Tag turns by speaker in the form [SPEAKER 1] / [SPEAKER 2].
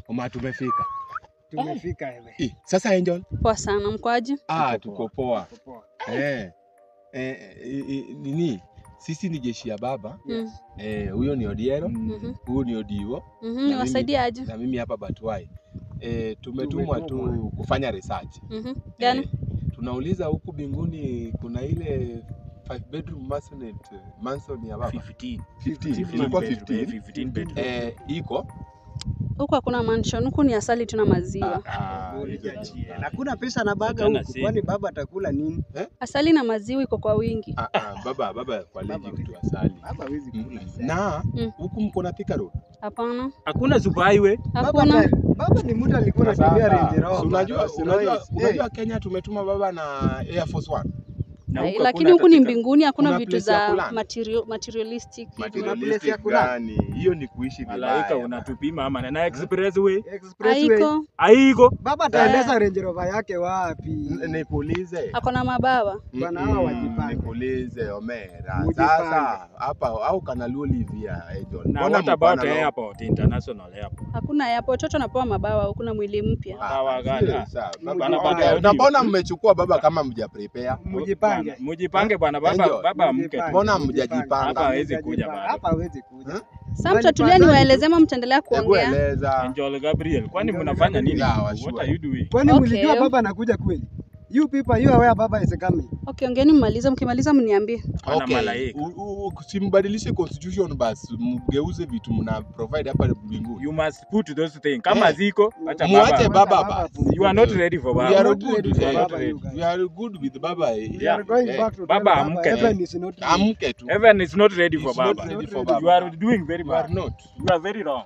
[SPEAKER 1] Oma tumefika.
[SPEAKER 2] Tumefika wewe.
[SPEAKER 1] Sasa Angel.
[SPEAKER 3] Poa sana, mkoaje?
[SPEAKER 1] Tuko poa. Nini? Sisi ni jeshi ya baba. Huyo ni Odiero, huyo ni Odiwo.
[SPEAKER 3] Niwasaidia aje?
[SPEAKER 1] Na mimi hapa Batwai. Tumetumwa tu kufanya research.
[SPEAKER 3] Gani?
[SPEAKER 1] Tunauliza huku binguni kuna ile 5 bedroom mansion ya baba. 15. Ilikuwa 15 bedroom. Iko
[SPEAKER 3] huko hakuna mansion, huko ni asali tuna maziwa.
[SPEAKER 2] Hakuna pesa na baga huko. Kwani baba atakula nini?
[SPEAKER 3] Asali na maziwa iko kwa wingi.
[SPEAKER 1] Baba kwa leji kitu asali.
[SPEAKER 2] Baba hawezi kula.
[SPEAKER 1] Na huku mko na Thika Road?
[SPEAKER 3] Hapana.
[SPEAKER 4] Hakuna super highway.
[SPEAKER 3] Hakuna.
[SPEAKER 2] Baba ni mtu alikuwa anatembea Range Rover.
[SPEAKER 1] Unajua Kenya tumetuma baba na Air Force One.
[SPEAKER 3] Lakini huku ni mbinguni, hakuna vitu za materialistic.
[SPEAKER 1] Materialistic gani? Hiyo ni kuishi vibaya.
[SPEAKER 4] Malaika unatupima ama na expressway?
[SPEAKER 3] Haiko.
[SPEAKER 2] Baba ataendesha Range Rover yake wapi?
[SPEAKER 1] Nikuulize.
[SPEAKER 3] Ako na mabawa.
[SPEAKER 2] Bwana hao wajipange.
[SPEAKER 1] Nikuulize Omera. Sasa hapa au Kanalu Livia Angel.
[SPEAKER 4] Mbona about airport, international airport?
[SPEAKER 3] Hakuna airport, watoto wanapewa mabawa, hakuna mwili mpya.
[SPEAKER 4] Mabawa gani?
[SPEAKER 1] Na mbona mmechukua baba kama mja prepare?
[SPEAKER 4] Mujipange bwana, baba mke.
[SPEAKER 1] Mbona mjajipanga?
[SPEAKER 4] Hapa hawezi kuja bwana.
[SPEAKER 2] Hapa hawezi kuja.
[SPEAKER 3] Sasa mtatulia niwaelezee ama mtaendelea kuongea?
[SPEAKER 4] Angel Gabriel, kwani mnafanya nini? What are you doing?
[SPEAKER 2] Kwani mlijua baba anakuja kweli? You people, you aware baba is coming.
[SPEAKER 3] Okay, ongeeni mmalize, mkimaliza mniambie.
[SPEAKER 1] Usimbadilishe constitution basi, mgeuze vitu mna provide hapa mbinguni.
[SPEAKER 4] You must put those things. Kama ziko, acha baba.
[SPEAKER 1] Muache baba basi.
[SPEAKER 4] You are not ready for baba.
[SPEAKER 1] We are good with baba.
[SPEAKER 2] We are going back to
[SPEAKER 4] baba amke.
[SPEAKER 2] Heaven is not ready.
[SPEAKER 4] Heaven is not ready for baba.
[SPEAKER 1] You
[SPEAKER 4] You are doing very bad.
[SPEAKER 1] You are not.
[SPEAKER 4] You are very wrong.